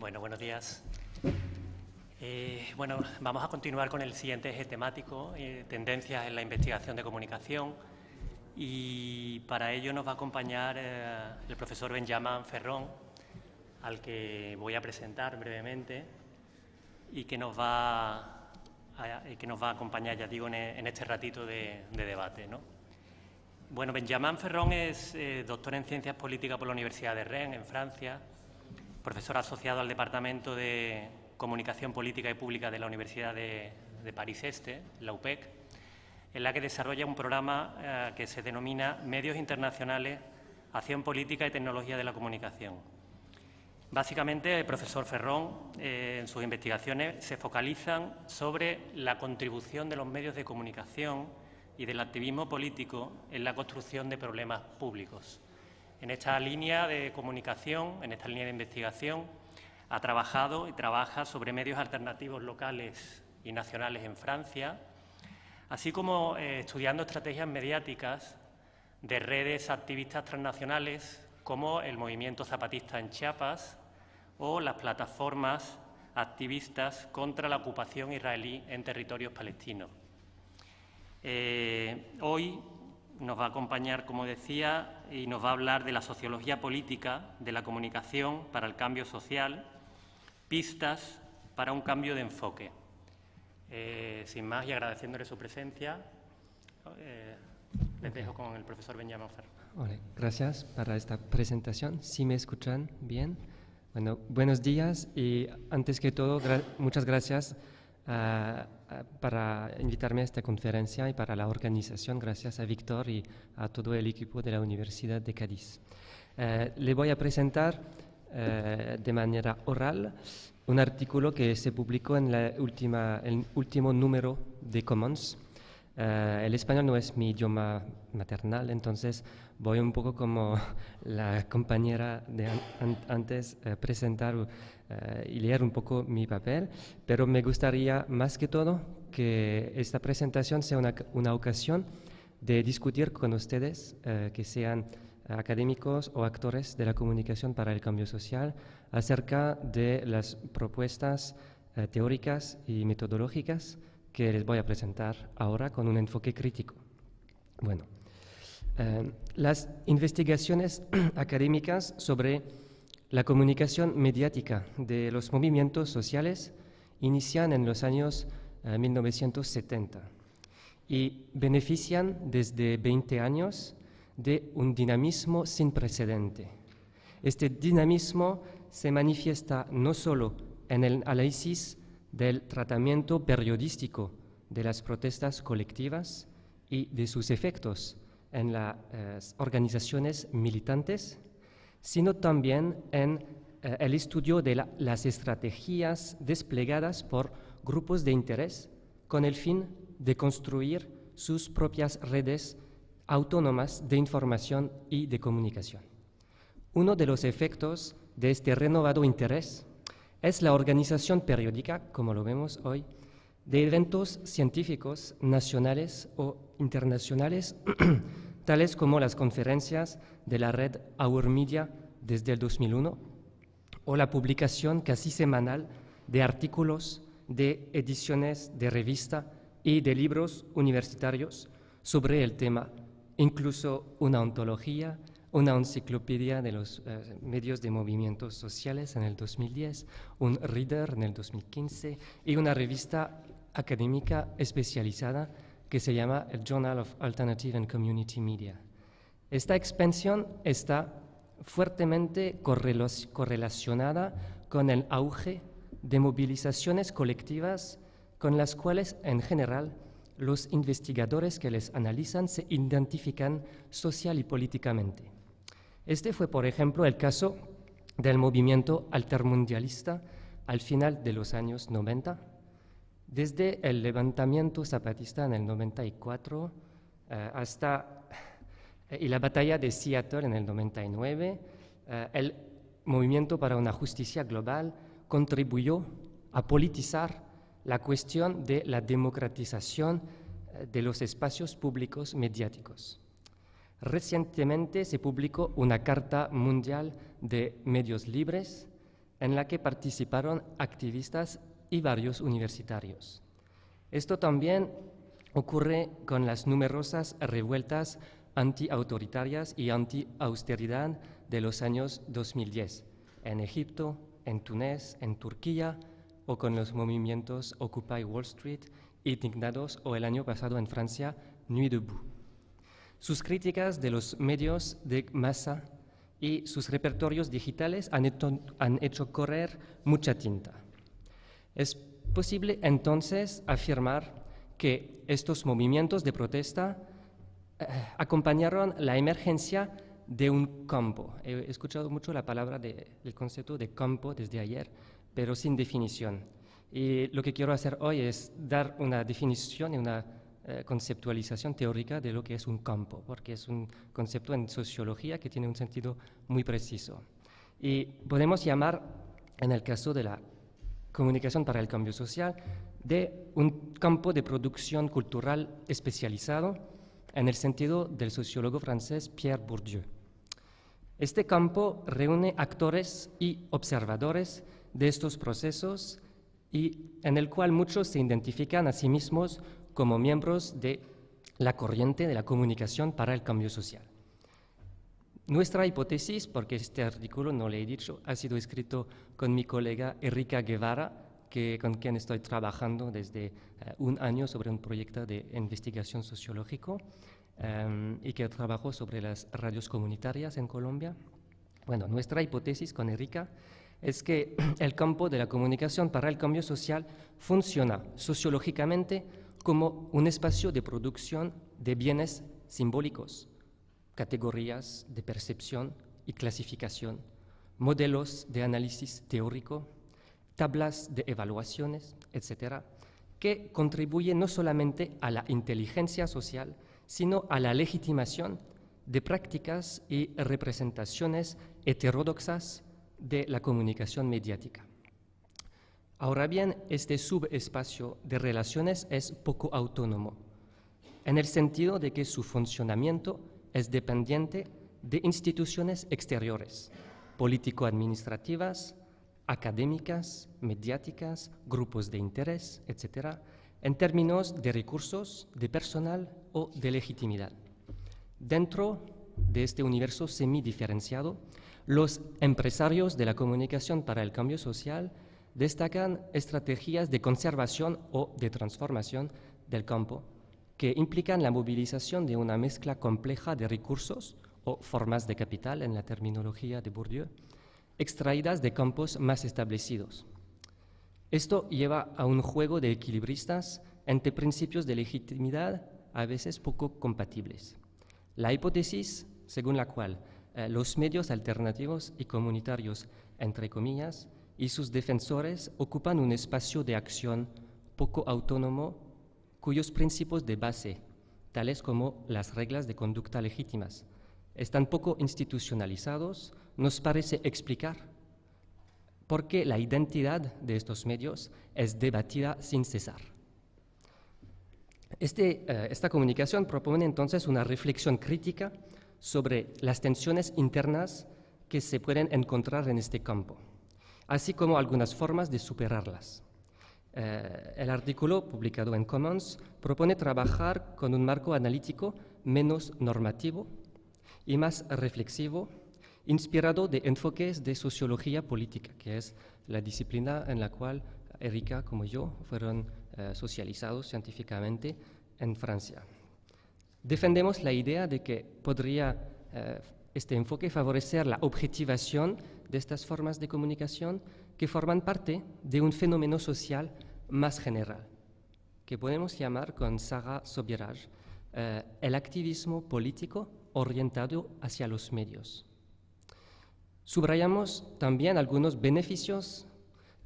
Bueno, buenos días. Vamos a continuar con el siguiente eje temático, tendencias en la investigación de comunicación, y para ello nos va a acompañar el profesor Benjamin Ferrón, al que voy a presentar brevemente y que nos va a acompañar, ya digo, en este ratito de debate, ¿no? Bueno, Benjamin Ferrón es doctor en Ciencias Políticas por la Universidad de Rennes, en Francia, profesor asociado al Departamento de Comunicación Política y Pública de la Universidad de París-Este, la UPEC, en la que desarrolla un programa que se denomina Medios Internacionales, Acción Política y Tecnología de la Comunicación. Básicamente, el profesor Ferrón, en sus investigaciones, se focalizan sobre la contribución de los medios de comunicación y del activismo político en la construcción de problemas públicos. En esta línea de comunicación, en esta línea de investigación, ha trabajado y trabaja sobre medios alternativos locales y nacionales en Francia, así como estudiando estrategias mediáticas de redes activistas transnacionales como el Movimiento Zapatista en Chiapas o las plataformas activistas contra la ocupación israelí en territorios palestinos. Hoy nos va a acompañar, como decía, y nos va a hablar de la sociología política de la comunicación para el cambio social, pistas para un cambio de enfoque. Sin más, y agradeciéndole su presencia, les dejo con el profesor Benjamin Ferrón. Vale, gracias para esta presentación. ¿Sí me escuchan bien? Bueno, buenos días y antes que todo, muchas gracias para invitarme a esta conferencia y para la organización. Gracias a Víctor y a todo el equipo de la Universidad de Cádiz. Le voy a presentar de manera oral un artículo que se publicó en el último número de Commons. El español no es mi idioma maternal, entonces voy un poco como la compañera de antes presentar y leer un poco mi papel, pero me gustaría más que todo que esta presentación sea una ocasión de discutir con ustedes, que sean académicos o actores de la comunicación para el cambio social, acerca de las propuestas teóricas y metodológicas que les voy a presentar ahora con un enfoque crítico. Bueno, las investigaciones académicas sobre la comunicación mediática de los movimientos sociales inician en los años 1970 y benefician desde 20 años de un dinamismo sin precedente. Este dinamismo se manifiesta no solo en el análisis del tratamiento periodístico de las protestas colectivas y de sus efectos en las organizaciones militantes, sino también en el estudio de las estrategias desplegadas por grupos de interés con el fin de construir sus propias redes autónomas de información y de comunicación. Uno de los efectos de este renovado interés es la organización periódica, como lo vemos hoy, de eventos científicos nacionales o internacionales, tales como las conferencias de la red Our Media desde el 2001, o la publicación casi semanal de artículos, de ediciones de revista y de libros universitarios sobre el tema, incluso una ontología, una enciclopedia de los medios de movimientos sociales en el 2010, un reader en el 2015 y una revista académica especializada que se llama el Journal of Alternative and Community Media. Esta expansión está fuertemente correlacionada con el auge de movilizaciones colectivas con las cuales, en general, los investigadores que les analizan se identifican social y políticamente. Este fue, por ejemplo, el caso del movimiento altermundialista al final de los años 90, desde el levantamiento zapatista en el 94 y la batalla de Seattle en el 99, el movimiento para una justicia global contribuyó a politizar la cuestión de la democratización de los espacios públicos mediáticos. Recientemente se publicó una Carta Mundial de Medios Libres en la que participaron activistas y varios universitarios. Esto también ocurre con las numerosas revueltas antiautoritarias y anti-austeridad de los años 2010, en Egipto, en Túnez, en Turquía, o con los movimientos Occupy Wall Street, Indignados, o el año pasado en Francia, Nuit debout. Sus críticas de los medios de masa y sus repertorios digitales han hecho correr mucha tinta. Es posible entonces afirmar que estos movimientos de protesta acompañaron la emergencia de un campo. He escuchado mucho la palabra el concepto de campo desde ayer, pero sin definición. Y lo que quiero hacer hoy es dar una definición y una conceptualización teórica de lo que es un campo, porque es un concepto en sociología que tiene un sentido muy preciso. Y podemos llamar, en el caso de la comunicación para el cambio social, de un campo de producción cultural especializado en el sentido del sociólogo francés Pierre Bourdieu. Este campo reúne actores y observadores de estos procesos y en el cual muchos se identifican a sí mismos como miembros de la corriente de la comunicación para el cambio social. Nuestra hipótesis, porque este artículo, no le he dicho, ha sido escrito con mi colega Erika Guevara, con quien estoy trabajando desde un año sobre un proyecto de investigación sociológico y que trabajó sobre las radios comunitarias en Colombia. Bueno, nuestra hipótesis con Erika es que el campo de la comunicación para el cambio social funciona sociológicamente como un espacio de producción de bienes simbólicos, categorías de percepción y clasificación, modelos de análisis teórico, tablas de evaluaciones, etcétera, que contribuyen no solamente a la inteligencia social, sino a la legitimación de prácticas y representaciones heterodoxas de la comunicación mediática. Ahora bien, este subespacio de relaciones es poco autónomo, en el sentido de que su funcionamiento es dependiente de instituciones exteriores, político-administrativas, académicas, mediáticas, grupos de interés, etc., en términos de recursos, de personal o de legitimidad. Dentro de este universo semidiferenciado, los empresarios de la comunicación para el cambio social destacan estrategias de conservación o de transformación del campo que implican la movilización de una mezcla compleja de recursos o formas de capital, en la terminología de Bourdieu, extraídas de campos más establecidos. Esto lleva a un juego de equilibristas entre principios de legitimidad a veces poco compatibles. La hipótesis según la cual los medios alternativos y comunitarios, entre comillas, y sus defensores ocupan un espacio de acción poco autónomo cuyos principios de base, tales como las reglas de conducta legítimas, están poco institucionalizados, nos parece explicar por qué la identidad de estos medios es debatida sin cesar. Esta comunicación propone entonces una reflexión crítica sobre las tensiones internas que se pueden encontrar en este campo, así como algunas formas de superarlas. El artículo publicado en Commons propone trabajar con un marco analítico menos normativo y más reflexivo, inspirado de enfoques de sociología política, que es la disciplina en la cual Erika, como yo, fueron socializados científicamente en Francia. Defendemos la idea de que podría este enfoque favorecer la objetivación de estas formas de comunicación que forman parte de un fenómeno social más general, que podemos llamar con Sarah Sobieraj el activismo político orientado hacia los medios. Subrayamos también algunos beneficios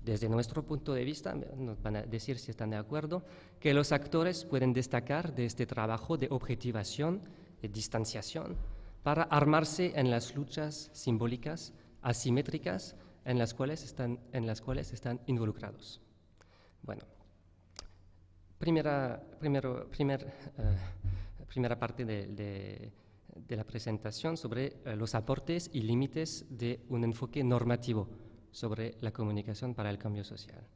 desde nuestro punto de vista, nos van a decir si están de acuerdo, que los actores pueden destacar de este trabajo de objetivación, de distanciación, para armarse en las luchas simbólicas asimétricas en las cuales están involucrados. Bueno, primera parte de la presentación sobre los aportes y límites de un enfoque normativo sobre la comunicación para el cambio social.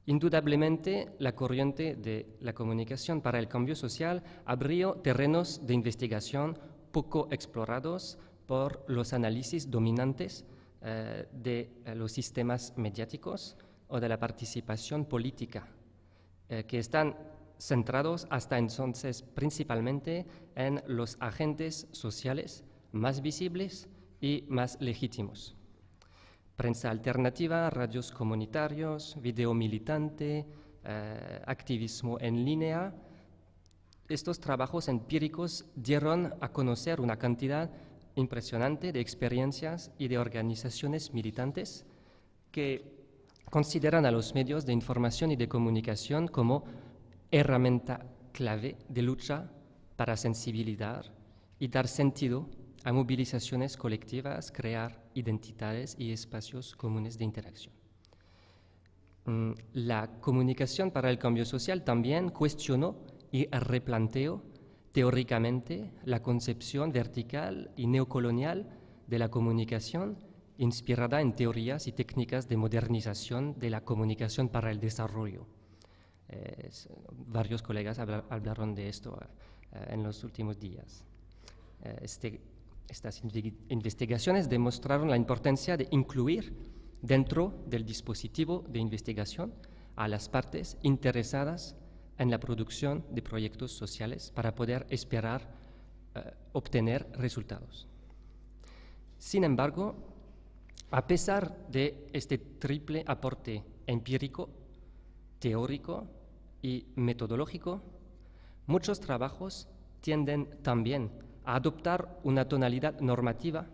Indudablemente, la corriente de la comunicación para el cambio social abrió terrenos de investigación poco explorados por los análisis dominantes de los sistemas mediáticos o de la participación política, que están centrados hasta entonces principalmente en los agentes sociales más visibles y más legítimos. Prensa alternativa, radios comunitarios, video militante, activismo en línea. Estos trabajos empíricos dieron a conocer una cantidad impresionante de experiencias y de organizaciones militantes que consideran a los medios de información y de comunicación como herramienta clave de lucha para sensibilizar y dar sentido a movilizaciones colectivas, crear identidades y espacios comunes de interacción. La comunicación para el cambio social también cuestionó y replanteó teóricamente la concepción vertical y neocolonial de la comunicación, inspirada en teorías y técnicas de modernización de la comunicación para el desarrollo. Varios colegas hablaron de esto en los últimos días. Estas investigaciones demostraron la importancia de incluir dentro del dispositivo de investigación a las partes interesadas en la producción de proyectos sociales para poder esperar obtener resultados. Sin embargo, a pesar de este triple aporte empírico, teórico y metodológico, muchos trabajos tienden también a adoptar una tonalidad normativa,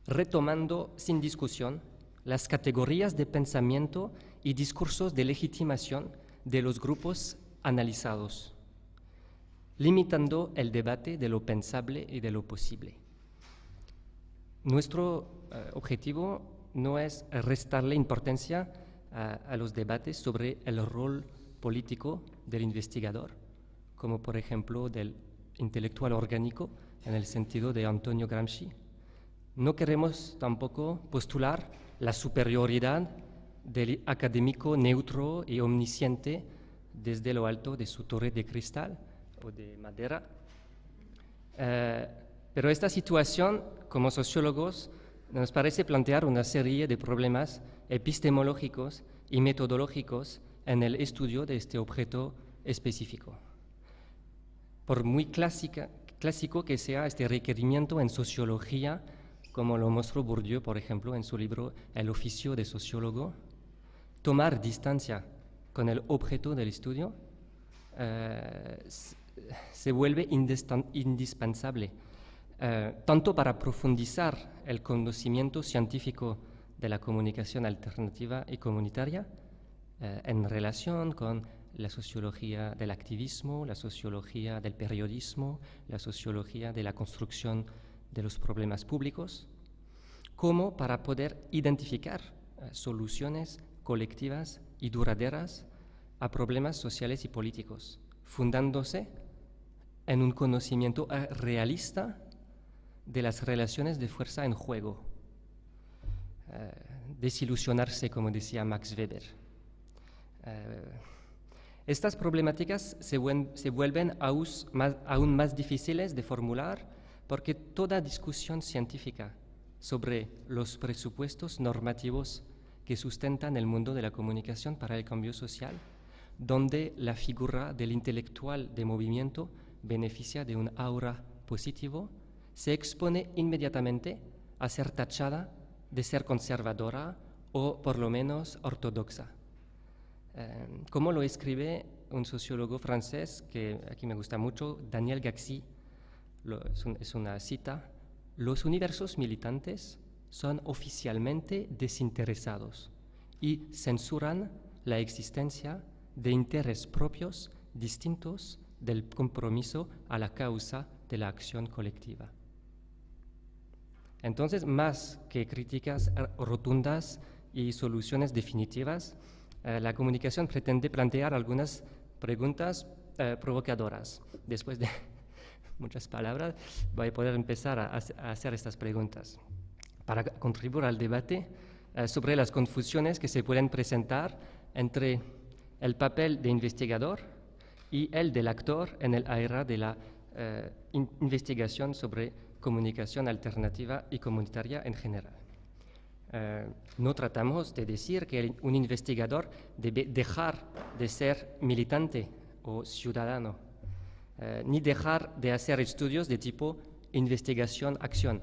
retomando sin discusión las categorías de pensamiento y discursos de legitimación de los grupos analizados, limitando el debate de lo pensable y de lo posible. Nuestro objetivo no es restarle importancia a los debates sobre el rol político del investigador, como por ejemplo del intelectual orgánico en el sentido de Antonio Gramsci. No queremos tampoco postular la superioridad del académico neutro y omnisciente desde lo alto de su torre de cristal o de madera. Pero esta situación, como sociólogos, nos parece plantear una serie de problemas epistemológicos y metodológicos en el estudio de este objeto específico. Por muy clásico que sea este requerimiento en sociología, como lo mostró Bourdieu, por ejemplo, en su libro El oficio de sociólogo, tomar distancia con el objeto del estudio se vuelve indispensable, tanto para profundizar el conocimiento científico de la comunicación alternativa y comunitaria en relación con la sociología del activismo, la sociología del periodismo, la sociología de la construcción de los problemas públicos, como para poder identificar soluciones colectivas y duraderas a problemas sociales y políticos, fundándose en un conocimiento realista de las relaciones de fuerza en juego. Desilusionarse, como decía Max Weber. Estas problemáticas se vuelven aún más difíciles de formular porque toda discusión científica sobre los presupuestos normativos que sustentan el mundo de la comunicación para el cambio social, donde la figura del intelectual de movimiento beneficia de un aura positivo, se expone inmediatamente a ser tachada de ser conservadora o por lo menos ortodoxa. Como lo escribe un sociólogo francés que aquí me gusta mucho, Daniel Gaxi, es una cita: los universos militantes son oficialmente desinteresados y censuran la existencia de intereses propios distintos del compromiso a la causa de la acción colectiva. Entonces, más que críticas rotundas y soluciones definitivas, la comunicación pretende plantear algunas preguntas provocadoras. Después de muchas palabras, voy a poder empezar a hacer estas preguntas. Para contribuir al debate, sobre las confusiones que se pueden presentar entre el papel de investigador y el del actor en el área de la investigación sobre comunicación alternativa y comunitaria en general. No tratamos de decir que un investigador debe dejar de ser militante o ciudadano, ni dejar de hacer estudios de tipo investigación-acción.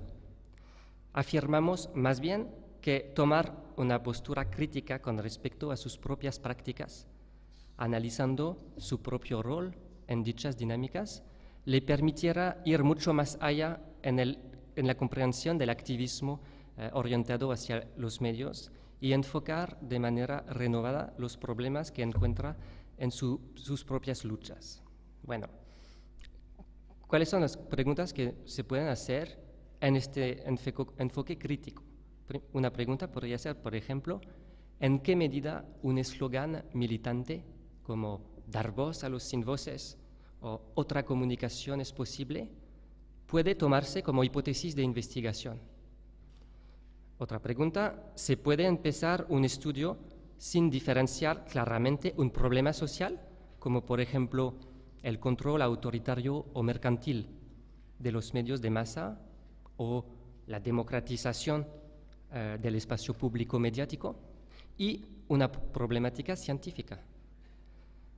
Afirmamos más bien que tomar una postura crítica con respecto a sus propias prácticas, analizando su propio rol en dichas dinámicas, le permitiera ir mucho más allá en la comprensión del activismo orientado hacia los medios y enfocar de manera renovada los problemas que encuentra en sus propias luchas. Bueno, ¿cuáles son las preguntas que se pueden hacer en este enfoque crítico? Una pregunta podría ser, por ejemplo, ¿en qué medida un eslogan militante como dar voz a los sin voces o otra comunicación es posible puede tomarse como hipótesis de investigación? Otra pregunta, ¿se puede empezar un estudio sin diferenciar claramente un problema social, como por ejemplo el control autoritario o mercantil de los medios de masa o la democratización del espacio público mediático y una problemática científica?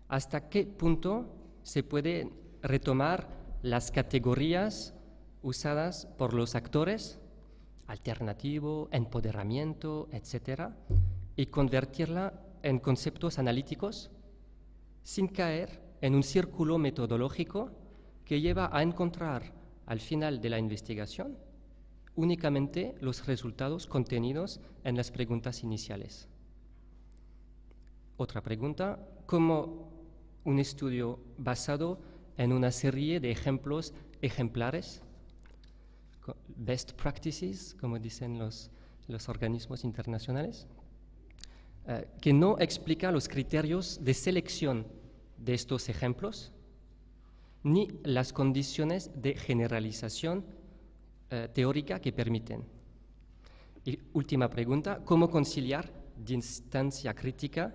¿Hasta qué punto se puede retomar las categorías usadas por los actores, alternativo, empoderamiento, etcétera, y convertirla en conceptos analíticos sin caer en un círculo metodológico que lleva a encontrar al final de la investigación únicamente los resultados contenidos en las preguntas iniciales? Otra pregunta, ¿cómo un estudio basado en una serie de ejemplos ejemplares, best practices, como dicen los organismos internacionales, que no explica los criterios de selección de estos ejemplos, ni las condiciones de generalización teórica que permiten? Y última pregunta, ¿cómo conciliar distancia crítica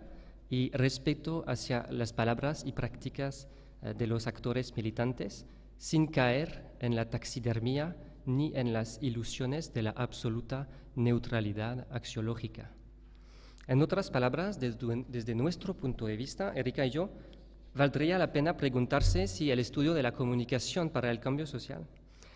y respeto hacia las palabras y prácticas de los actores militantes sin caer en la taxidermia ni en las ilusiones de la absoluta neutralidad axiológica? En otras palabras, desde nuestro punto de vista, Erika y yo, valdría la pena preguntarse si el estudio de la comunicación para el cambio social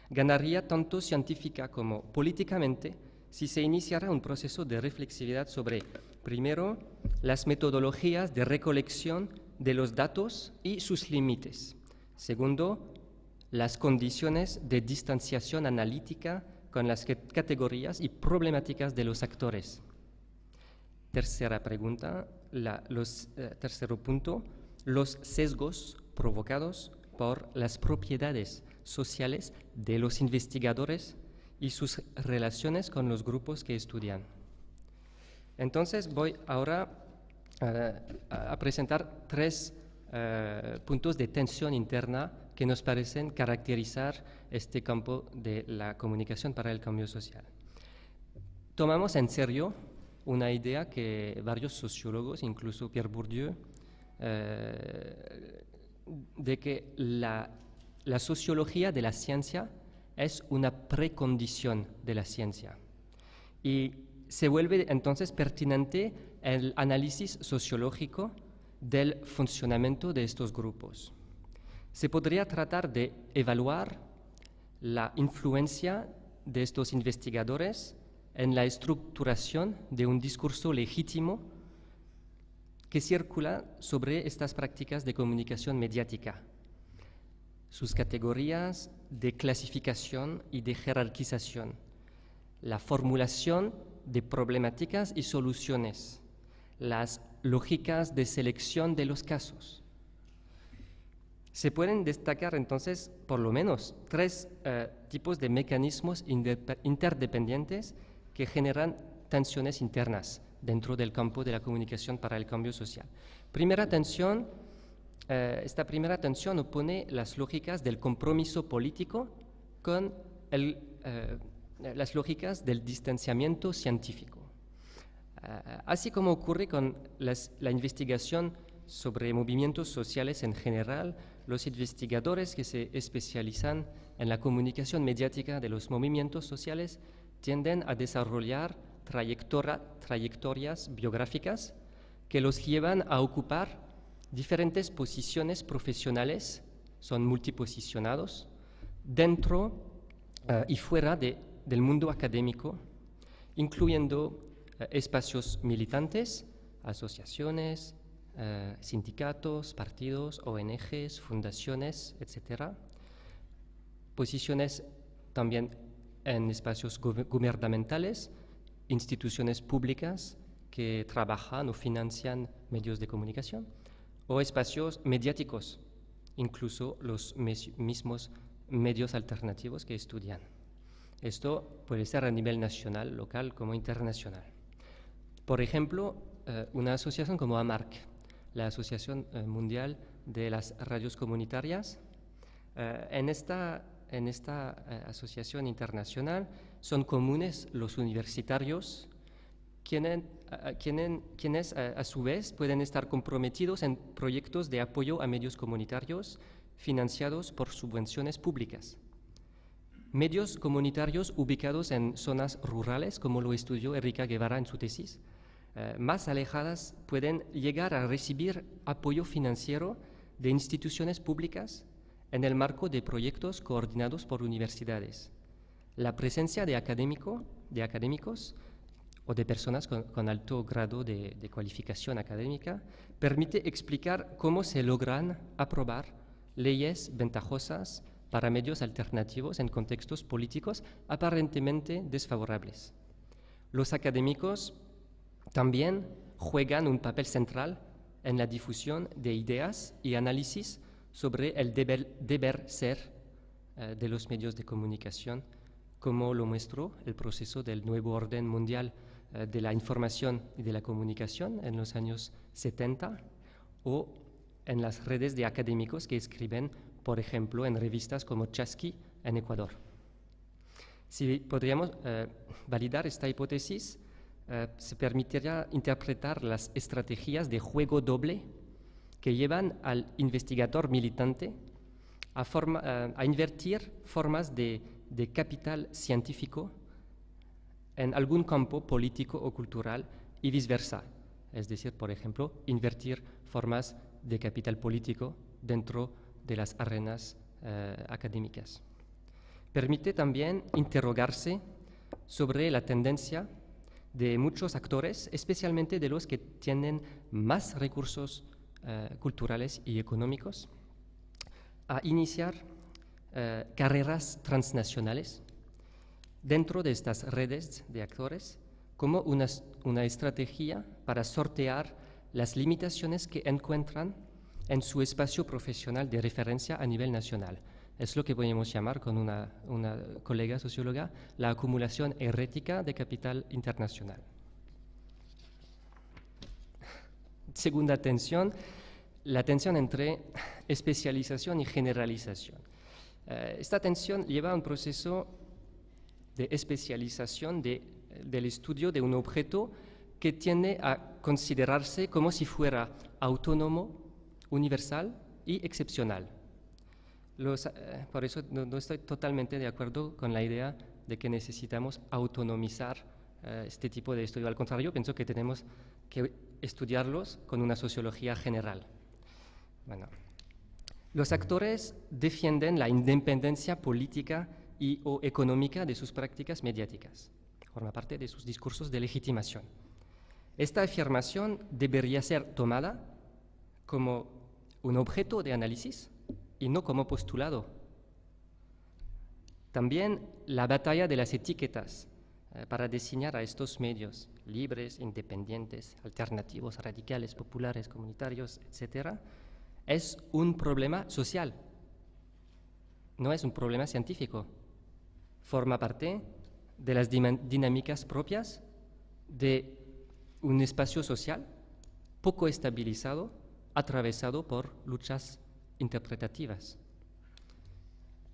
ganaría tanto científica como políticamente si se iniciara un proceso de reflexividad sobre, primero, las metodologías de recolección de los datos y sus límites. Segundo, las condiciones de distanciación analítica con las categorías y problemáticas de los actores. Tercera pregunta, tercero punto, los sesgos provocados por las propiedades sociales de los investigadores y sus relaciones con los grupos que estudian. Entonces voy ahora a presentar tres puntos de tensión interna que nos parecen caracterizar este campo de la comunicación para el cambio social. Tomamos en serio una idea que varios sociólogos, incluso Pierre Bourdieu, de que la sociología de la ciencia es una precondición de la ciencia. Y se vuelve entonces pertinente el análisis sociológico del funcionamiento de estos grupos. Se podría tratar de evaluar la influencia de estos investigadores en la estructuración de un discurso legítimo que circula sobre estas prácticas de comunicación mediática, sus categorías de clasificación y de jerarquización, la formulación de problemáticas y soluciones, las lógicas de selección de los casos. Se pueden destacar entonces por lo menos tres tipos de mecanismos interdependientes que generan tensiones internas dentro del campo de la comunicación para el cambio social. Esta primera tensión opone las lógicas del compromiso político con las lógicas del distanciamiento científico. Así como ocurre con la investigación sobre movimientos sociales en general, los investigadores que se especializan en la comunicación mediática de los movimientos sociales tienden a desarrollar trayectorias biográficas que los llevan a ocupar diferentes posiciones profesionales, son multiposicionados, dentro y fuera del mundo académico, incluyendo espacios militantes, asociaciones, sindicatos, partidos, ONGs, fundaciones, etc. Posiciones también en espacios gubernamentales, instituciones públicas que trabajan o financian medios de comunicación, o espacios mediáticos, incluso los mismos medios alternativos que estudian. Esto puede ser a nivel nacional, local como internacional. Por ejemplo, una asociación como AMARC, la Asociación Mundial de las Radios Comunitarias, en esta asociación internacional son comunes los universitarios, quienes a su vez pueden estar comprometidos en proyectos de apoyo a medios comunitarios financiados por subvenciones públicas. Medios comunitarios ubicados en zonas rurales, como lo estudió Erika Guevara en su tesis, más alejadas pueden llegar a recibir apoyo financiero de instituciones públicas en el marco de proyectos coordinados por universidades. La presencia de académicos o de personas con alto grado de cualificación académica permite explicar cómo se logran aprobar leyes ventajosas para medios alternativos en contextos políticos aparentemente desfavorables. Los académicos también juegan un papel central en la difusión de ideas y análisis sobre el deber ser de los medios de comunicación, como lo mostró el proceso del nuevo orden mundial de la información y de la comunicación en los años 70, o en las redes de académicos que escriben, por ejemplo, en revistas como Chasqui en Ecuador. Si podríamos validar esta hipótesis, se permitiría interpretar las estrategias de juego doble que llevan al investigador militante a invertir formas de capital científico en algún campo político o cultural y viceversa. Es decir, por ejemplo, invertir formas de capital político dentro de las arenas académicas. Permite también interrogarse sobre la tendencia de muchos actores, especialmente de los que tienen más recursos culturales y económicos, a iniciar carreras transnacionales dentro de estas redes de actores como una estrategia para sortear las limitaciones que encuentran en su espacio profesional de referencia a nivel nacional. Es lo que podemos llamar, con una colega socióloga, la acumulación herética de capital internacional. Segunda tensión, la tensión entre especialización y generalización. Esta tensión lleva a un proceso de especialización del estudio de un objeto que tiende a considerarse como si fuera autónomo, universal y excepcional. Por eso no estoy totalmente de acuerdo con la idea de que necesitamos autonomizar este tipo de estudio. Al contrario, pienso que tenemos que estudiarlos con una sociología general. Bueno, los actores defienden la independencia política o económica de sus prácticas mediáticas. Forma parte de sus discursos de legitimación. Esta afirmación debería ser tomada como un objeto de análisis y no como postulado. También la batalla de las etiquetas para designar a estos medios libres, independientes, alternativos, radicales, populares, comunitarios, etc., es un problema social, no es un problema científico. Forma parte de las dinámicas propias de un espacio social poco estabilizado, atravesado por luchas interpretativas.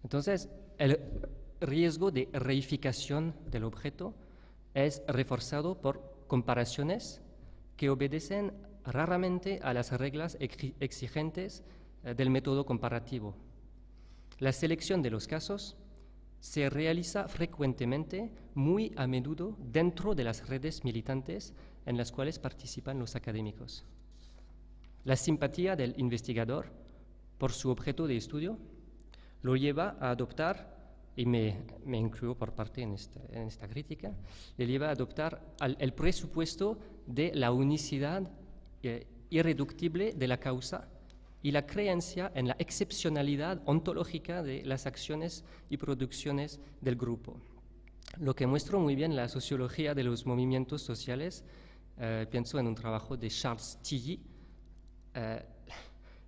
Entonces, el riesgo de reificación del objeto es reforzado por comparaciones que obedecen raramente a las reglas exigentes del método comparativo. La selección de los casos se realiza frecuentemente, muy a menudo, dentro de las redes militantes en las cuales participan los académicos. La simpatía del investigador por su objeto de estudio lo lleva a adoptar, y me incluyo por parte en esta crítica, le lleva a adoptar el presupuesto de la unicidad irreductible de la causa y la creencia en la excepcionalidad ontológica de las acciones y producciones del grupo. Lo que muestra muy bien la sociología de los movimientos sociales, pienso en un trabajo de Charles Tilly.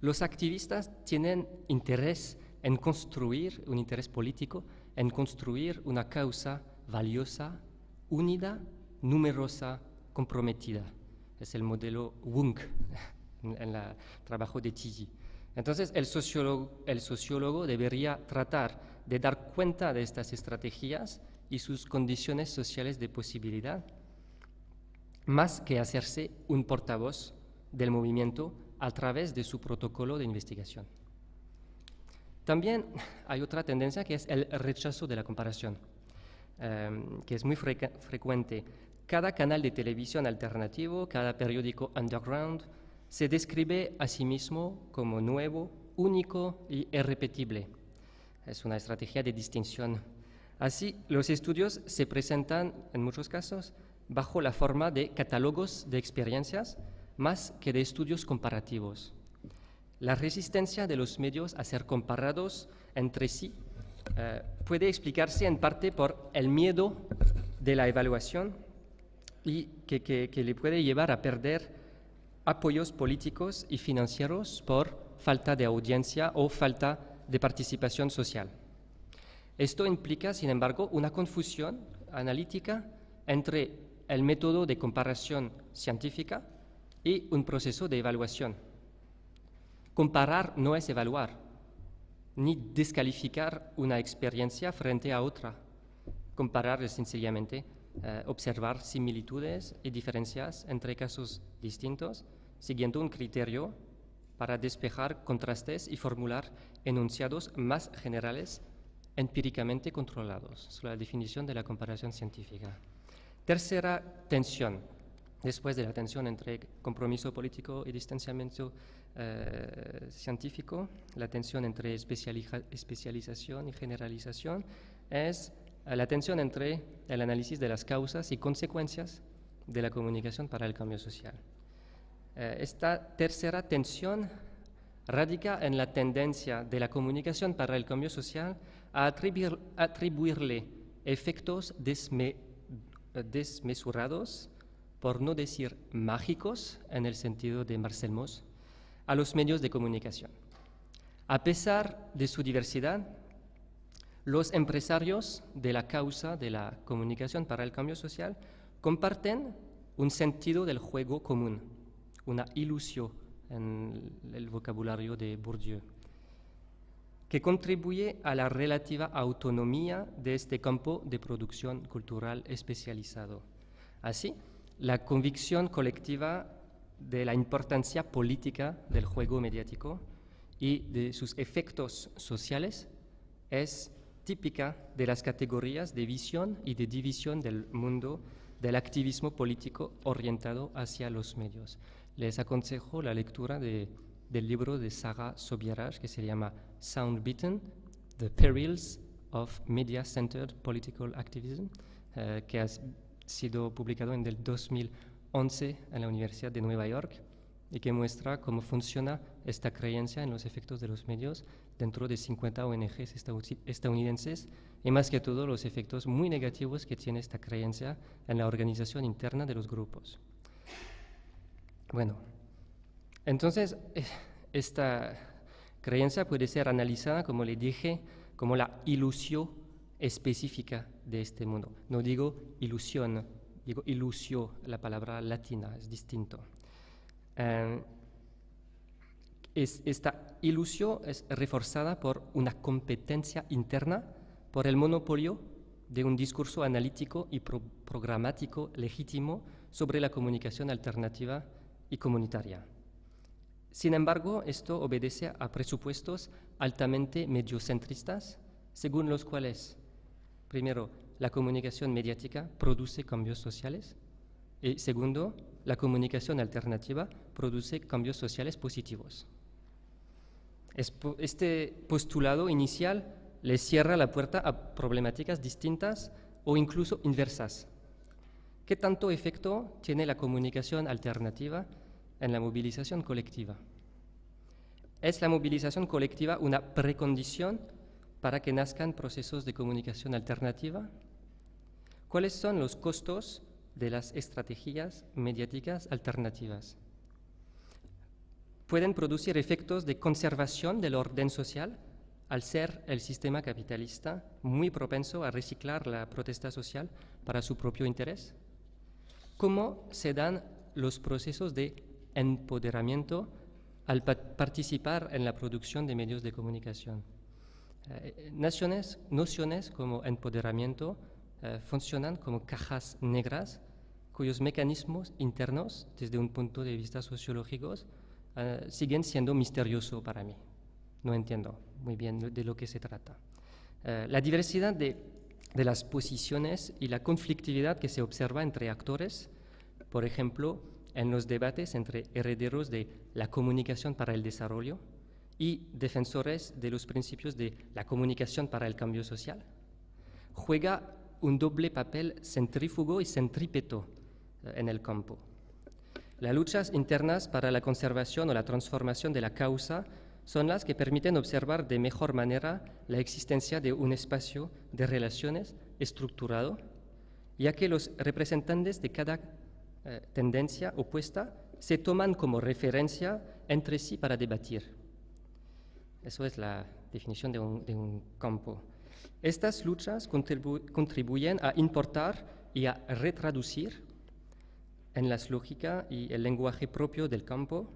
Los activistas tienen interés en construir, un interés político, en construir una causa valiosa, unida, numerosa, comprometida. Es el modelo Wundt en el trabajo de Tilly. Entonces, el sociólogo debería tratar de dar cuenta de estas estrategias y sus condiciones sociales de posibilidad, más que hacerse un portavoz del movimiento a través de su protocolo de investigación. También hay otra tendencia que es el rechazo de la comparación, que es muy frecuente. Cada canal de televisión alternativo, cada periódico underground, se describe a sí mismo como nuevo, único y irrepetible. Es una estrategia de distinción. Así, los estudios se presentan, en muchos casos, bajo la forma de catálogos de experiencias, más que de estudios comparativos. La resistencia de los medios a ser comparados entre sí puede explicarse en parte por el miedo de la evaluación y que le puede llevar a perder apoyos políticos y financieros por falta de audiencia o falta de participación social. Esto implica, sin embargo, una confusión analítica entre el método de comparación científica y un proceso de evaluación. Comparar no es evaluar, ni descalificar una experiencia frente a otra. Comparar es sencillamente observar similitudes y diferencias entre casos distintos, siguiendo un criterio para despejar contrastes y formular enunciados más generales, empíricamente controlados. Es la definición de la comparación científica. Tercera tensión, después de la tensión entre compromiso político y distanciamiento científico, la tensión entre especialización y generalización es la tensión entre el análisis de las causas y consecuencias de la comunicación para el cambio social. Esta tercera tensión radica en la tendencia de la comunicación para el cambio social a atribuirle efectos desmesurados, por no decir mágicos, en el sentido de Marcel Mauss, a los medios de comunicación. A pesar de su diversidad, los empresarios de la causa de la comunicación para el cambio social comparten un sentido del juego común, una ilusión en el vocabulario de Bourdieu, que contribuye a la relativa autonomía de este campo de producción cultural especializado. Así, la convicción colectiva de la importancia política del juego mediático y de sus efectos sociales es típica de las categorías de visión y de división del mundo del activismo político orientado hacia los medios. Les aconsejo la lectura del libro de Sarah Sobieraj que se llama Sound Bitten, The Perils of Media-Centered Political Activism, que ha sido publicado en el 2011 en la Universidad de Nueva York y que muestra cómo funciona esta creencia en los efectos de los medios dentro de 50 ONGs estadounidenses y más que todo los efectos muy negativos que tiene esta creencia en la organización interna de los grupos. Bueno, entonces esta creencia puede ser analizada, como le dije, como la ilusión específica de este mundo. No digo ilusión, digo ilusio, la palabra latina, es distinto. Esta ilusión es reforzada por una competencia interna, por el monopolio de un discurso analítico y programático legítimo sobre la comunicación alternativa y comunitaria. Sin embargo, esto obedece a presupuestos altamente mediocentristas, según los cuales, primero, la comunicación mediática produce cambios sociales y, segundo, la comunicación alternativa produce cambios sociales positivos. Este postulado inicial le cierra la puerta a problemáticas distintas o incluso inversas. ¿Qué tanto efecto tiene la comunicación alternativa en la movilización colectiva? ¿Es la movilización colectiva una precondición para que nazcan procesos de comunicación alternativa? ¿Cuáles son los costos de las estrategias mediáticas alternativas? ¿Pueden producir efectos de conservación del orden social al ser el sistema capitalista muy propenso a reciclar la protesta social para su propio interés? ¿Cómo se dan los procesos de empoderamiento al participar en la producción de medios de comunicación? Nociones como empoderamiento funcionan como cajas negras cuyos mecanismos internos, desde un punto de vista sociológico, siguen siendo misteriosos para mí. No entiendo muy bien de lo que se trata. La diversidad de las posiciones y la conflictividad que se observa entre actores, por ejemplo, en los debates entre herederos de la comunicación para el desarrollo y defensores de los principios de la comunicación para el cambio social, juega un doble papel centrífugo y centrípeto en el campo. Las luchas internas para la conservación o la transformación de la causa son las que permiten observar de mejor manera la existencia de un espacio de relaciones estructurado, ya que los representantes de cada tendencia opuesta se toman como referencia entre sí para debatir. Eso es la definición de un campo. Estas luchas contribuyen a importar y a retraducir en las lógicas y el lenguaje propio del campo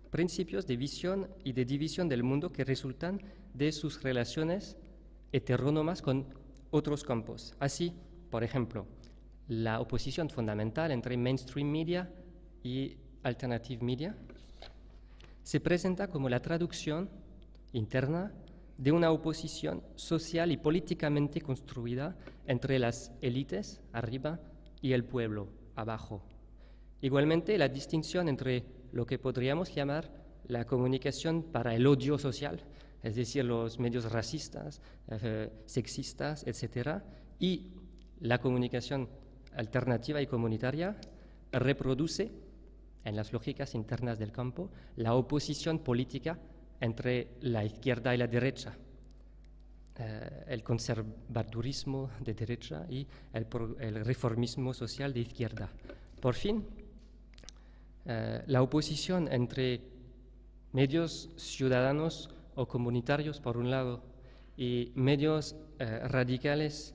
principios de visión y de división del mundo que resultan de sus relaciones heterónomas con otros campos. Así, por ejemplo, la oposición fundamental entre mainstream media y alternative media se presenta como la traducción interna de una oposición social y políticamente construida entre las élites arriba y el pueblo abajo. Igualmente, la distinción entre lo que podríamos llamar la comunicación para el odio social, es decir, los medios racistas, sexistas, etc., y la comunicación alternativa y comunitaria reproduce, en las lógicas internas del campo, la oposición política entre la izquierda y la derecha, el conservadurismo de derecha y el reformismo social de izquierda. Por fin, la oposición entre medios ciudadanos o comunitarios, por un lado, y medios radicales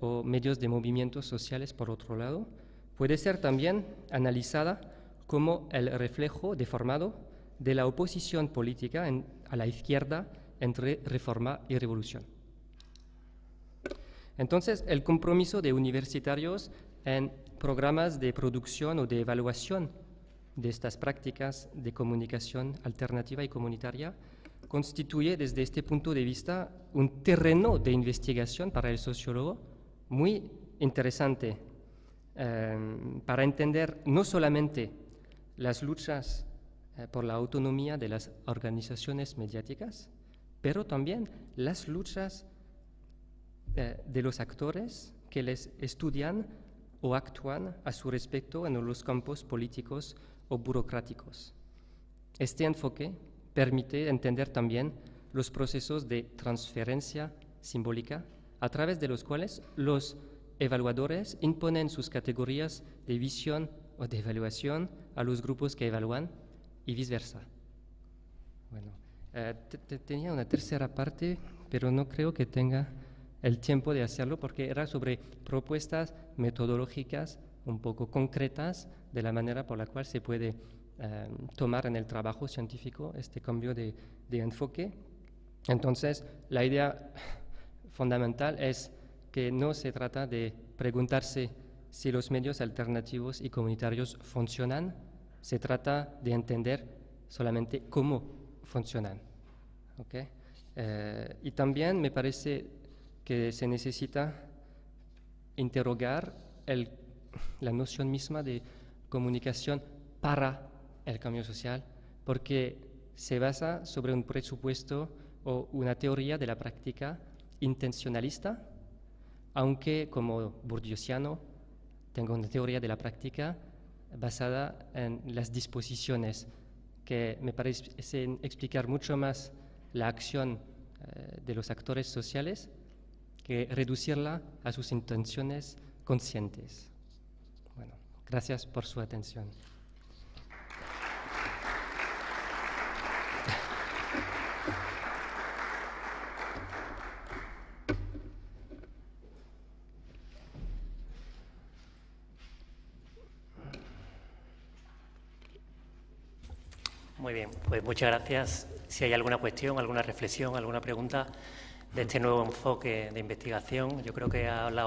o medios de movimientos sociales, por otro lado, puede ser también analizada como el reflejo deformado de la oposición política a la izquierda entre reforma y revolución. Entonces, el compromiso de universitarios en programas de producción o de evaluación de estas prácticas de comunicación alternativa y comunitaria constituye desde este punto de vista un terreno de investigación para el sociólogo muy interesante para entender no solamente las luchas por la autonomía de las organizaciones mediáticas, pero también las luchas de los actores que les estudian o actúan a su respecto en los campos políticos o burocráticos. Este enfoque permite entender también los procesos de transferencia simbólica a través de los cuales los evaluadores imponen sus categorías de visión o de evaluación a los grupos que evalúan y viceversa. Bueno, tenía una tercera parte, pero no creo que tenga el tiempo de hacerlo porque era sobre propuestas metodológicas un poco concretas de la manera por la cual se puede tomar en el trabajo científico este cambio de enfoque. Entonces, la idea fundamental es que no se trata de preguntarse si los medios alternativos y comunitarios funcionan, se trata de entender solamente cómo funcionan. ¿Okay? Y también me parece que se necesita interrogar la noción misma de comunicación para el cambio social, porque se basa sobre un presupuesto o una teoría de la práctica intencionalista, aunque como bourdieusiano tengo una teoría de la práctica basada en las disposiciones que me parecen explicar mucho más la acción de los actores sociales que reducirla a sus intenciones conscientes. Bueno, gracias por su atención. Muy bien, pues muchas gracias. Si hay alguna cuestión, alguna reflexión, alguna pregunta de este nuevo enfoque de investigación, yo creo que el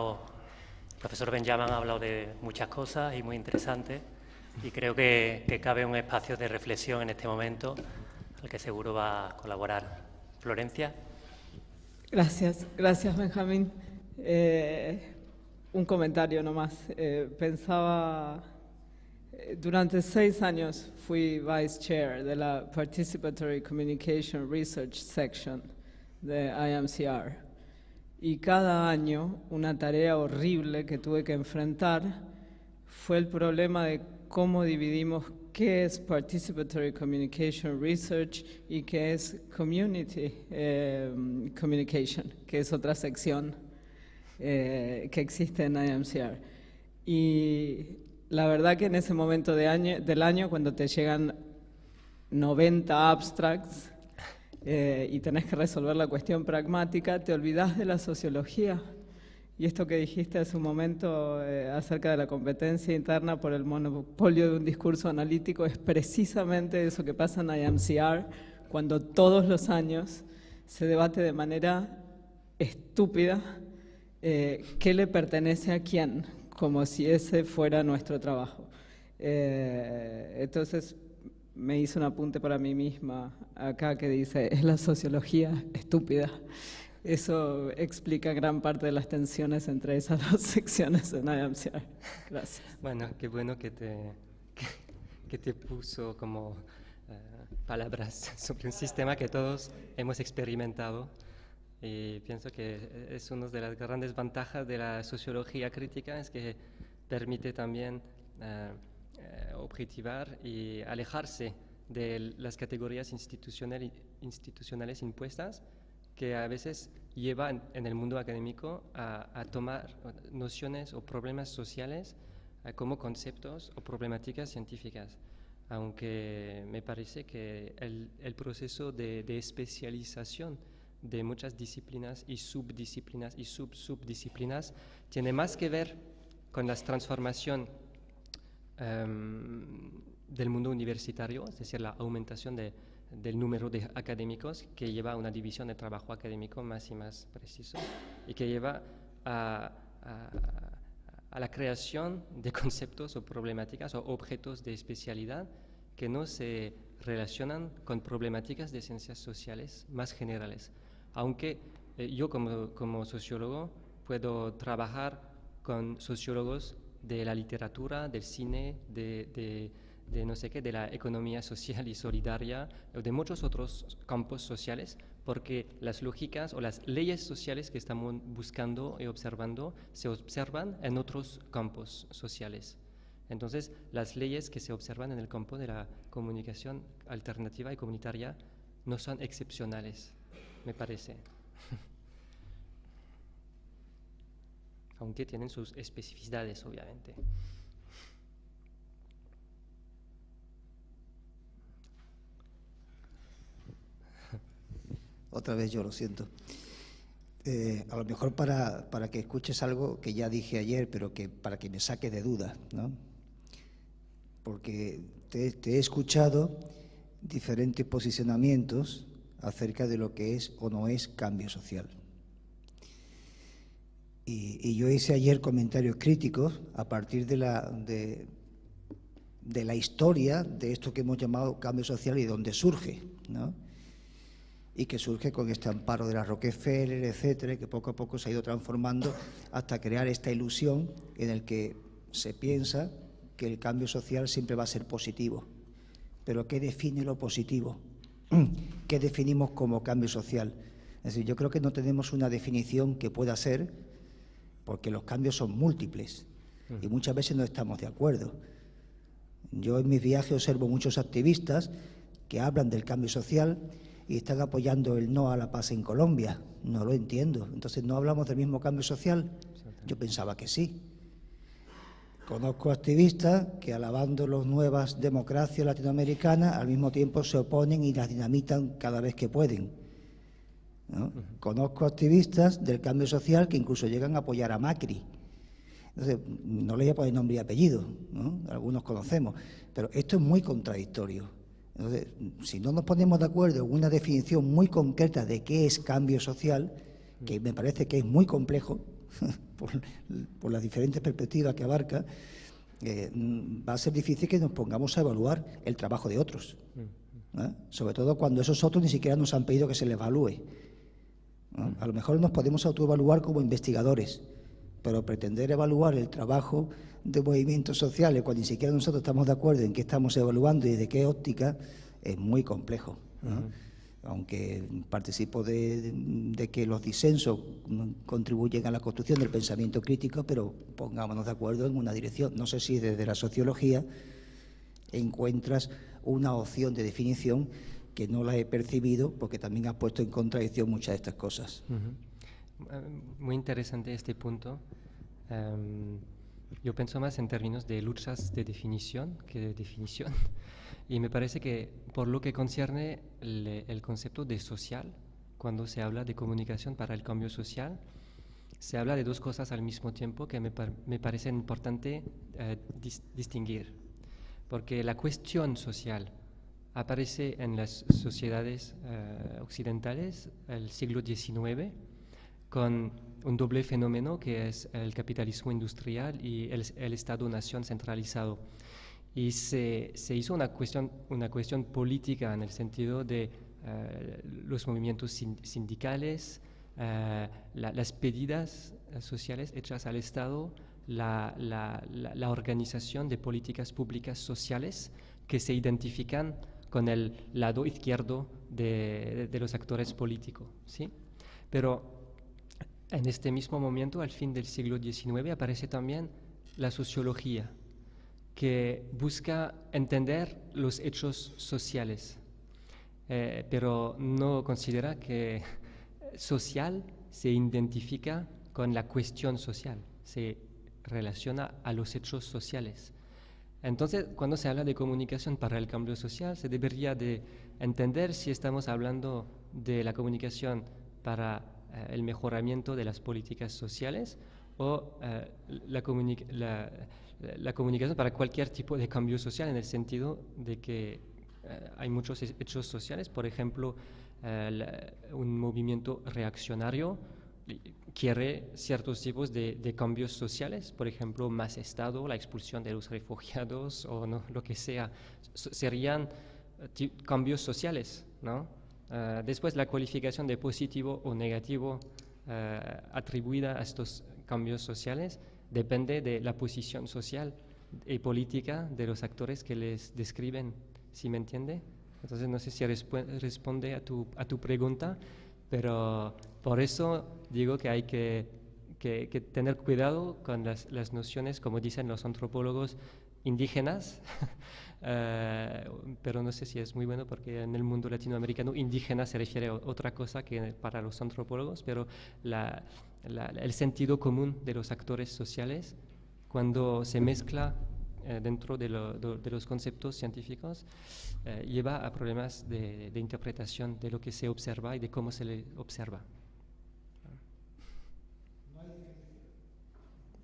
profesor Benjamin ha hablado de muchas cosas y muy interesantes, y creo que cabe un espacio de reflexión en este momento al que seguro va a colaborar Florencia. Gracias Benjamín. Un comentario nomás. Pensaba, durante 6 años fui Vice Chair de la Participatory Communication Research Section de IMCR, y cada año una tarea horrible que tuve que enfrentar fue el problema de cómo dividimos qué es Participatory Communication Research y qué es Community Communication, que es otra sección que existe en IMCR. Y la verdad que en ese momento del año, cuando te llegan 90 abstracts y tenés que resolver la cuestión pragmática, te olvidás de la sociología. Y esto que dijiste hace un momento acerca de la competencia interna por el monopolio de un discurso analítico es precisamente eso que pasa en IMCR, cuando todos los años se debate de manera estúpida qué le pertenece a quién, como si ese fuera nuestro trabajo. Entonces me hice un apunte para mí misma acá que dice, es la sociología estúpida. Eso explica gran parte de las tensiones entre esas dos secciones en IMCR. Gracias. Bueno, qué bueno que te puso como palabras sobre un sistema que todos hemos experimentado, y pienso que es una de las grandes ventajas de la sociología crítica, es que permite también objetivar y alejarse de las categorías institucionales impuestas, que a veces llevan en el mundo académico a tomar nociones o problemas sociales como conceptos o problemáticas científicas. Aunque me parece que el proceso de especialización de muchas disciplinas y subdisciplinas y subdisciplinas tiene más que ver con la transformación del mundo universitario, es decir, la aumentación del número de académicos, que lleva a una división de trabajo académico más y más preciso, y que lleva a la creación de conceptos o problemáticas o objetos de especialidad que no se relacionan con problemáticas de ciencias sociales más generales. Aunque yo como sociólogo puedo trabajar con sociólogos de la literatura, del cine, de no sé qué, de la economía social y solidaria, o de muchos otros campos sociales, porque las lógicas o las leyes sociales que estamos buscando y observando se observan en otros campos sociales. Entonces, las leyes que se observan en el campo de la comunicación alternativa y comunitaria no son excepcionales, me parece. Aunque tienen sus especificidades, obviamente. Otra vez yo, lo siento. A lo mejor para que escuches algo que ya dije ayer, pero que para que me saque de duda, ¿no? Porque te he escuchado diferentes posicionamientos acerca de lo que es o no es cambio social. Y yo hice ayer comentarios críticos a partir de la historia de esto que hemos llamado cambio social y de dónde surge, ¿no? Y que surge con este amparo de la Rockefeller, etcétera, que poco a poco se ha ido transformando hasta crear esta ilusión en el que se piensa que el cambio social siempre va a ser positivo. Pero ¿qué define lo positivo? ¿Qué definimos como cambio social? Es decir, yo creo que no tenemos una definición que pueda ser, porque los cambios son múltiples y muchas veces no estamos de acuerdo. Yo en mis viajes observo muchos activistas que hablan del cambio social y están apoyando el no a la paz en Colombia. No lo entiendo. Entonces, ¿no hablamos del mismo cambio social? Yo pensaba que sí. Conozco activistas que, alabando las nuevas democracias latinoamericanas, al mismo tiempo se oponen y las dinamitan cada vez que pueden, ¿no? Conozco activistas del cambio social que incluso llegan a apoyar a Macri. Entonces, no le voy a poner nombre y apellido, ¿no? Algunos conocemos, pero esto es muy contradictorio. Entonces, si no nos ponemos de acuerdo en una definición muy concreta de qué es cambio social, que me parece que es muy complejo por las diferentes perspectivas que abarca, va a ser difícil que nos pongamos a evaluar el trabajo de otros, ¿no? Sobre todo cuando esos otros ni siquiera nos han pedido que se les evalúe, ¿no? A lo mejor nos podemos autoevaluar como investigadores, pero pretender evaluar el trabajo de movimientos sociales cuando ni siquiera nosotros estamos de acuerdo en qué estamos evaluando y de qué óptica es muy complejo, ¿no? Aunque participo de que los disensos contribuyen a la construcción del pensamiento crítico, pero pongámonos de acuerdo en una dirección. No sé si desde la sociología encuentras una opción de definición que no la he percibido, porque también ha puesto en contradicción muchas de estas cosas. Muy interesante este punto. Yo pienso más en términos de luchas de definición que de definición. Y me parece que por lo que concierne el concepto de social, cuando se habla de comunicación para el cambio social, se habla de dos cosas al mismo tiempo que me parece importante distinguir. Porque la cuestión social aparece en las sociedades occidentales del siglo XIX con un doble fenómeno que es el capitalismo industrial y el Estado-nación centralizado. Y se hizo una cuestión política en el sentido de los movimientos sindicales, las pedidas sociales hechas al Estado, la organización de políticas públicas sociales que se identifican con el lado izquierdo de los actores políticos, ¿sí? Pero en este mismo momento, al fin del siglo XIX, aparece también la sociología, que busca entender los hechos sociales, pero no considera que social se identifica con la cuestión social, se relaciona a los hechos sociales. Entonces, cuando se habla de comunicación para el cambio social, se debería de entender si estamos hablando de la comunicación para el mejoramiento de las políticas sociales o la comunicación para cualquier tipo de cambio social, en el sentido de que hay muchos hechos sociales. Por ejemplo, un movimiento reaccionario quiere ciertos tipos de cambios sociales, por ejemplo, más Estado, la expulsión de los refugiados o no, lo que sea, serían cambios sociales, ¿no? Después, la cualificación de positivo o negativo atribuida a estos cambios sociales depende de la posición social y política de los actores que les describen, ¿sí me entiende? Entonces, no sé si responde a tu pregunta, pero por eso digo que hay que tener cuidado con las nociones, como dicen los antropólogos, indígenas, pero no sé si es muy bueno porque en el mundo latinoamericano indígena se refiere a otra cosa que para los antropólogos, pero el sentido común de los actores sociales, cuando se mezcla dentro de los conceptos científicos, lleva a problemas de interpretación de lo que se observa y de cómo se le observa.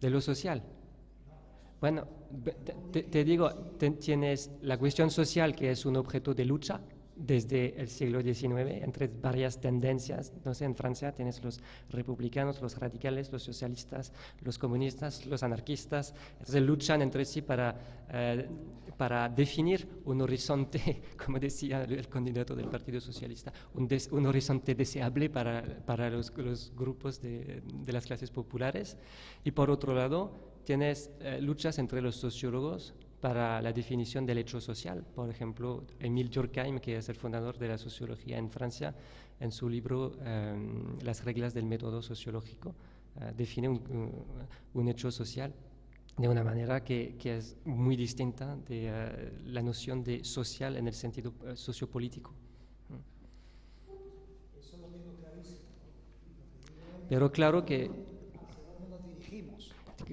De lo social. Bueno, te digo, tienes la cuestión social, que es un objeto de lucha, desde el siglo XIX entre varias tendencias. No sé, en Francia tienes los republicanos, los radicales, los socialistas, los comunistas, los anarquistas. Entonces luchan entre sí para definir un horizonte, como decía el candidato del Partido Socialista, un horizonte deseable para los grupos de las clases populares. Y por otro lado, tienes luchas entre los sociólogos para la definición del hecho social. Por ejemplo, Émile Durkheim, que es el fundador de la sociología en Francia, en su libro Las reglas del método sociológico, define un hecho social de una manera que es muy distinta de la noción de social en el sentido sociopolítico. Eso lo tengo clarísimo. Pero claro que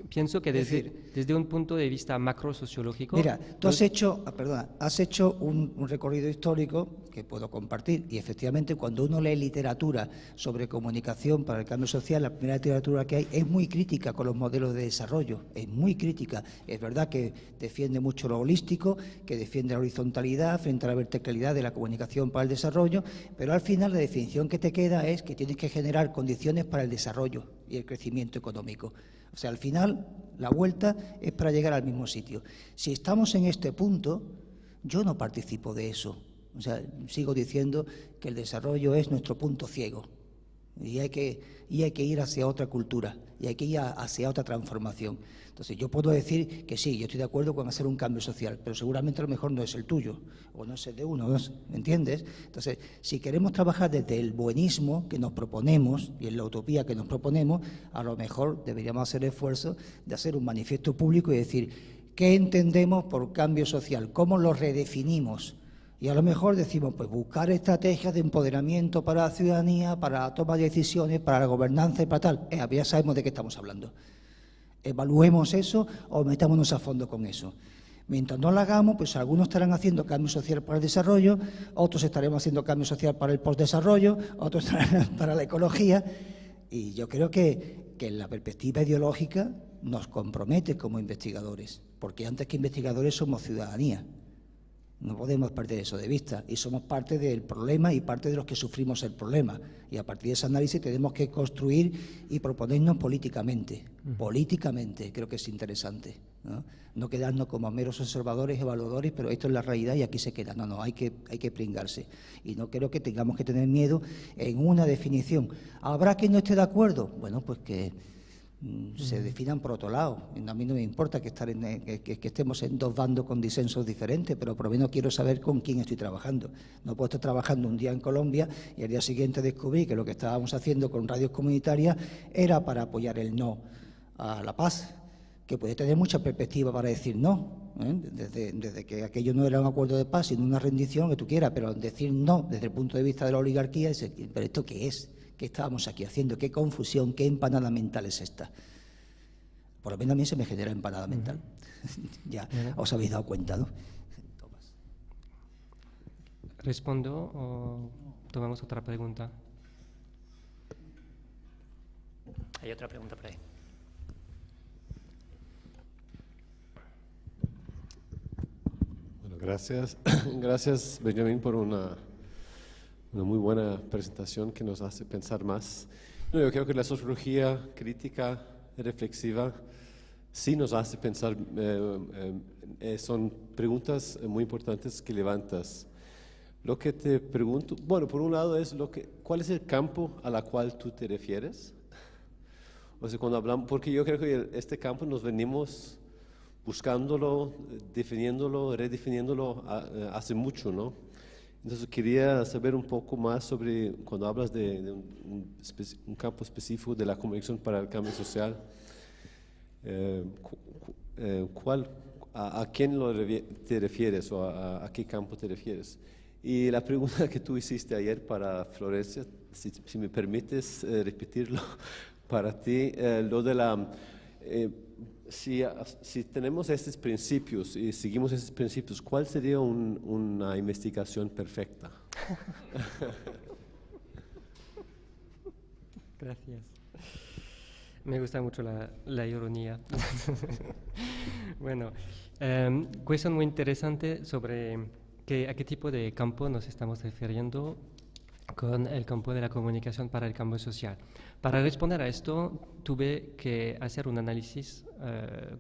pienso que desde un punto de vista macrosociológico... Mira, tú has hecho un recorrido histórico que puedo compartir, y efectivamente cuando uno lee literatura sobre comunicación para el cambio social, la primera literatura que hay es muy crítica con los modelos de desarrollo, es muy crítica. Es verdad que defiende mucho lo holístico, que defiende la horizontalidad frente a la verticalidad de la comunicación para el desarrollo, pero al final la definición que te queda es que tienes que generar condiciones para el desarrollo y el crecimiento económico. O sea, al final, la vuelta es para llegar al mismo sitio. Si estamos en este punto, yo no participo de eso. O sea, sigo diciendo que el desarrollo es nuestro punto ciego y hay que ir hacia otra cultura y hay que ir hacia otra transformación. Entonces, yo puedo decir que sí, yo estoy de acuerdo con hacer un cambio social, pero seguramente a lo mejor no es el tuyo o no es el de uno, ¿me entiendes? Entonces, si queremos trabajar desde el buenismo que nos proponemos y en la utopía que nos proponemos, a lo mejor deberíamos hacer el esfuerzo de hacer un manifiesto público y decir qué entendemos por cambio social, cómo lo redefinimos. Y a lo mejor decimos, pues buscar estrategias de empoderamiento para la ciudadanía, para la toma de decisiones, para la gobernanza y para tal. Ya sabemos de qué estamos hablando. Evaluemos eso o metámonos a fondo con eso. Mientras no lo hagamos, pues algunos estarán haciendo cambio social para el desarrollo, otros estaremos haciendo cambio social para el postdesarrollo, otros estarán para la ecología. Y yo creo que la perspectiva ideológica nos compromete como investigadores, porque antes que investigadores somos ciudadanía. No podemos perder eso de vista y somos parte del problema y parte de los que sufrimos el problema. Y a partir de ese análisis tenemos que construir y proponernos políticamente. Políticamente creo que es interesante, ¿no? No quedarnos como meros observadores, evaluadores, pero esto es la realidad y aquí se queda. No, hay que pringarse. Y no creo que tengamos que tener miedo en una definición. ¿Habrá quien no esté de acuerdo? Bueno, pues que se definan por otro lado. A mí no me importa que estemos en dos bandos con disensos diferentes, pero por lo menos quiero saber con quién estoy trabajando. No puedo estar trabajando un día en Colombia y al día siguiente descubrí que lo que estábamos haciendo con radios comunitarias era para apoyar el no a la paz, que puede tener mucha perspectiva para decir no, desde que aquello no era un acuerdo de paz, sino una rendición, que tú quieras, pero decir no desde el punto de vista de la oligarquía, ¿pero esto qué es? ¿Qué estábamos aquí haciendo? ¿Qué confusión, qué empanada mental es esta? Por lo menos a mí se me genera empanada mental. Ya os habéis dado cuenta, ¿no? ¿Respondo o tomamos otra pregunta? Hay otra pregunta por ahí. Bueno, gracias. Gracias, Benjamín, por una muy buena presentación que nos hace pensar más. Yo creo que la sociología crítica, reflexiva, sí nos hace pensar, son preguntas muy importantes que levantas. Lo que te pregunto, bueno, por un lado es ¿cuál es el campo a la cual tú te refieres? O sea, cuando hablamos, porque yo creo que este campo nos venimos buscándolo, definiéndolo, redefiniéndolo hace mucho, ¿no? Entonces quería saber un poco más sobre, cuando hablas de un campo específico de la comunicación para el cambio social, ¿a quién te refieres o a qué campo te refieres? Y la pregunta que tú hiciste ayer para Florencia, si me permites repetirlo para ti, lo de la... Si tenemos estos principios y seguimos estos principios, ¿cuál sería una investigación perfecta? Gracias. Me gusta mucho la ironía. Bueno, cuestión muy interesante sobre ¿A qué tipo de campo nos estamos refiriendo con el campo de la comunicación para el cambio social? Para responder a esto, tuve que hacer un análisis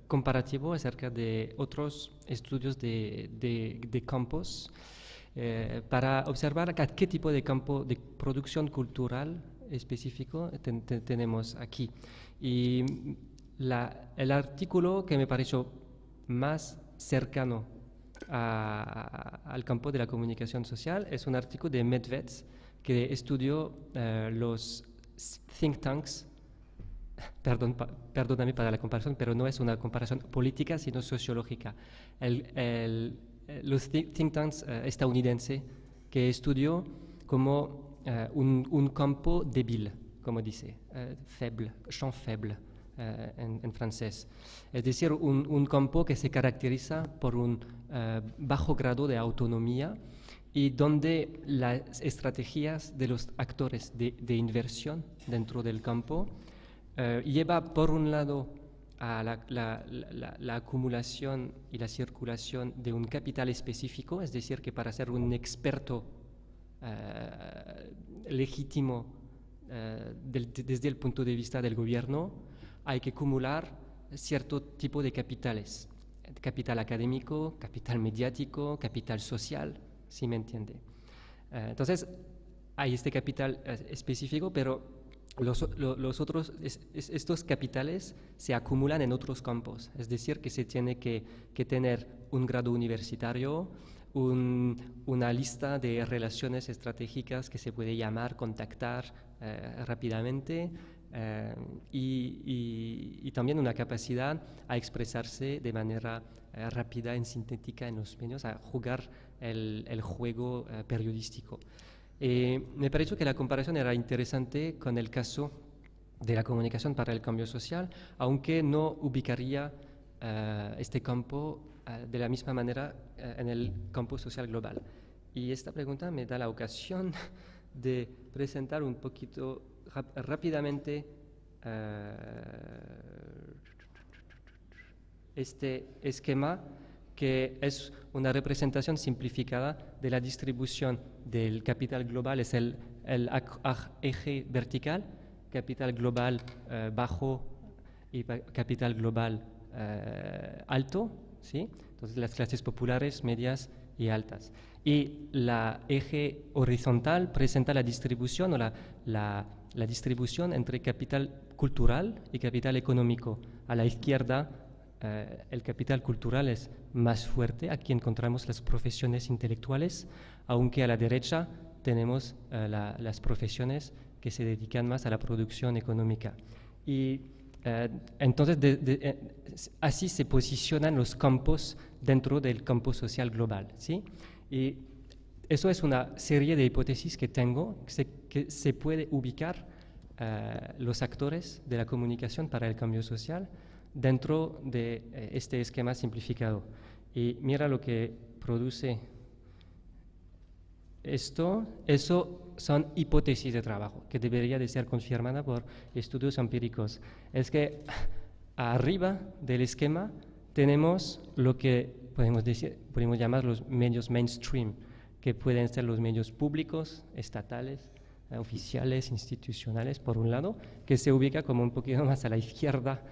comparativo acerca de otros estudios de campos para observar a qué tipo de campo de producción cultural específico tenemos aquí. Y el artículo que me pareció más cercano al campo de la comunicación social es un artículo de Medved que estudió los think tanks. Perdóname para la comparación, pero no es una comparación política, sino sociológica. Los think tanks estadounidenses que estudió como un campo débil, como dice, faible, champ faible en francés. Es decir, un campo que se caracteriza por un bajo grado de autonomía y donde las estrategias de los actores de inversión dentro del campo lleva por un lado a la acumulación y la circulación de un capital específico, es decir, que para ser un experto legítimo desde el punto de vista del gobierno, hay que acumular cierto tipo de capitales, capital académico, capital mediático, capital social, si me entiende. Entonces, hay este capital específico, pero los otros, estos capitales se acumulan en otros campos, es decir, que se tiene que tener un grado universitario, una lista de relaciones estratégicas que se puede llamar, contactar rápidamente y también una capacidad a expresarse de manera rápida y sintética en los medios, a jugar el juego periodístico. Me pareció que la comparación era interesante con el caso de la comunicación para el cambio social, aunque no ubicaría este campo de la misma manera en el campo social global. Y esta pregunta me da la ocasión de presentar un poquito rápidamente este esquema, que es una representación simplificada de la distribución del capital global. Es el eje vertical, capital global bajo y capital global alto, ¿sí? Entonces las clases populares, medias y altas. Y la eje horizontal presenta la distribución o la distribución entre capital cultural y capital económico. A la izquierda el capital cultural es más fuerte, aquí encontramos las profesiones intelectuales, aunque a la derecha tenemos las profesiones que se dedican más a la producción económica. Y entonces así se posicionan los campos dentro del campo social global, ¿sí? Y eso es una serie de hipótesis que tengo, que se puede ubicar los actores de la comunicación para el cambio social dentro de este esquema simplificado. Y mira lo que produce esto. Eso son hipótesis de trabajo que debería de ser confirmada por estudios empíricos. Es que arriba del esquema tenemos lo que podemos llamar los medios mainstream, que pueden ser los medios públicos, estatales, oficiales, institucionales, por un lado, que se ubica como un poquito más a la izquierda,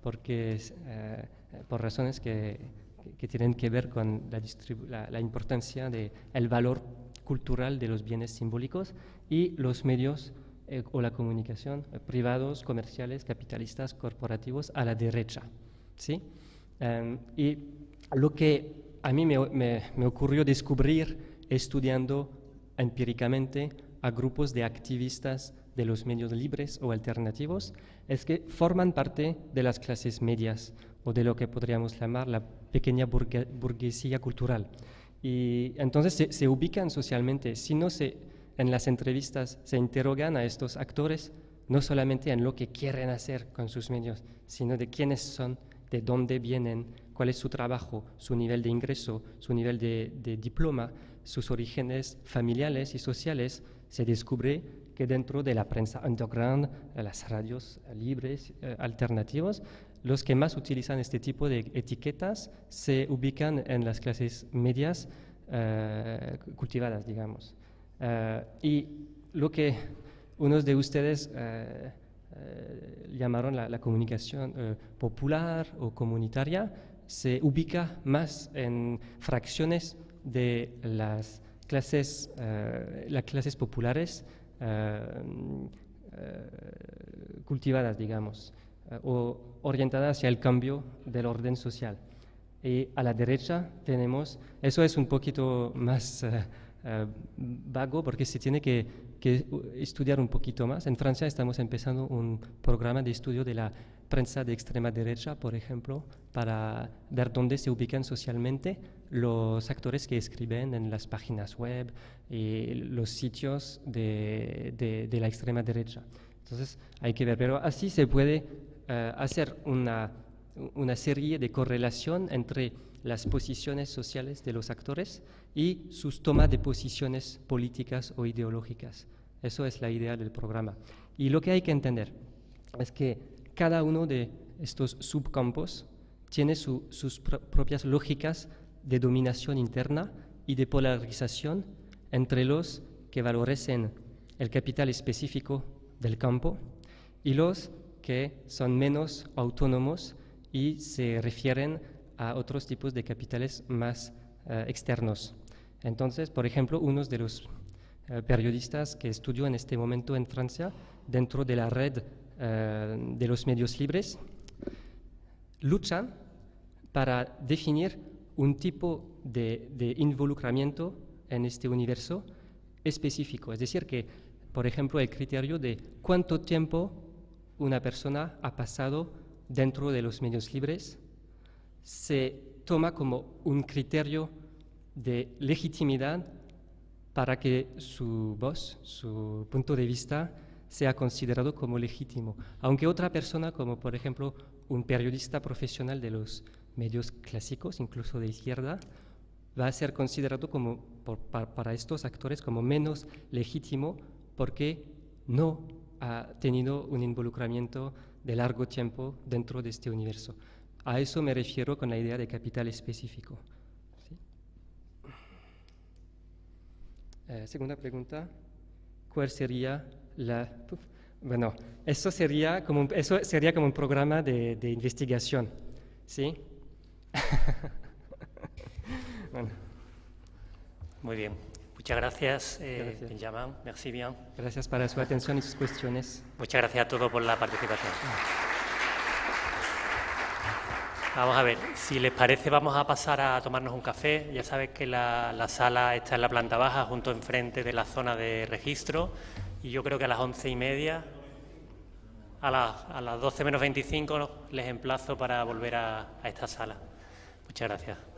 porque por razones que tienen que ver con la importancia del valor cultural de los bienes simbólicos, y los medios o la comunicación privados, comerciales, capitalistas, corporativos a la derecha, ¿sí? Y lo que a mí me ocurrió descubrir estudiando empíricamente a grupos de activistas de los medios libres o alternativos es que forman parte de las clases medias o de lo que podríamos llamar la pequeña burguesía cultural. Y entonces se ubican socialmente. Si no en las entrevistas se interrogan a estos actores, no solamente en lo que quieren hacer con sus medios, sino de quiénes son, de dónde vienen, cuál es su trabajo, su nivel de ingreso, su nivel de diploma, sus orígenes familiares y sociales, se descubre que dentro de la prensa underground, las radios libres, alternativos, los que más utilizan este tipo de etiquetas se ubican en las clases medias cultivadas, digamos. Y lo que unos de ustedes llamaron la comunicación popular o comunitaria se ubica más en fracciones de las clases populares cultivadas, digamos, o orientadas hacia el cambio del orden social. Y a la derecha tenemos, eso es un poquito más vago porque se tiene que estudiar un poquito más. En Francia estamos empezando un programa de estudio de la prensa de extrema derecha, por ejemplo, para ver dónde se ubican socialmente los actores que escriben en las páginas web y los sitios de la extrema derecha. Entonces hay que ver, pero así se puede hacer una serie de correlación entre las posiciones sociales de los actores y sus tomas de posiciones políticas o ideológicas. Eso es la idea del programa. Y lo que hay que entender es que cada uno de estos subcampos tiene sus propias lógicas de dominación interna y de polarización entre los que valorecen el capital específico del campo y los que son menos autónomos y se refieren a otros tipos de capitales más externos. Entonces, por ejemplo, uno de los periodistas que estudio en este momento en Francia, dentro de la red de los medios libres, luchan para definir un tipo de involucramiento en este universo específico. Es decir, que, por ejemplo, el criterio de cuánto tiempo una persona ha pasado dentro de los medios libres se toma como un criterio de legitimidad para que su voz, su punto de vista, sea considerado como legítimo. Aunque otra persona, como por ejemplo un periodista profesional de los medios clásicos, incluso de izquierda, va a ser considerado como, para estos actores como menos legítimo porque no ha tenido un involucramiento de largo tiempo dentro de este universo. A eso me refiero con la idea de capital específico. ¿Sí? Segunda pregunta, ¿cuál sería la...? Bueno, eso sería como un programa de investigación, ¿sí? Bueno. Muy bien. Muchas gracias, Benjamin. Merci bien. Gracias por su atención y sus cuestiones. Muchas gracias a todos por la participación. Vamos a ver, si les parece vamos a pasar a tomarnos un café. Ya sabes que la sala está en la planta baja, justo enfrente de la zona de registro. Y yo creo que a las 11:30, a las 12 menos 25, les emplazo para volver a esta sala. Muchas gracias.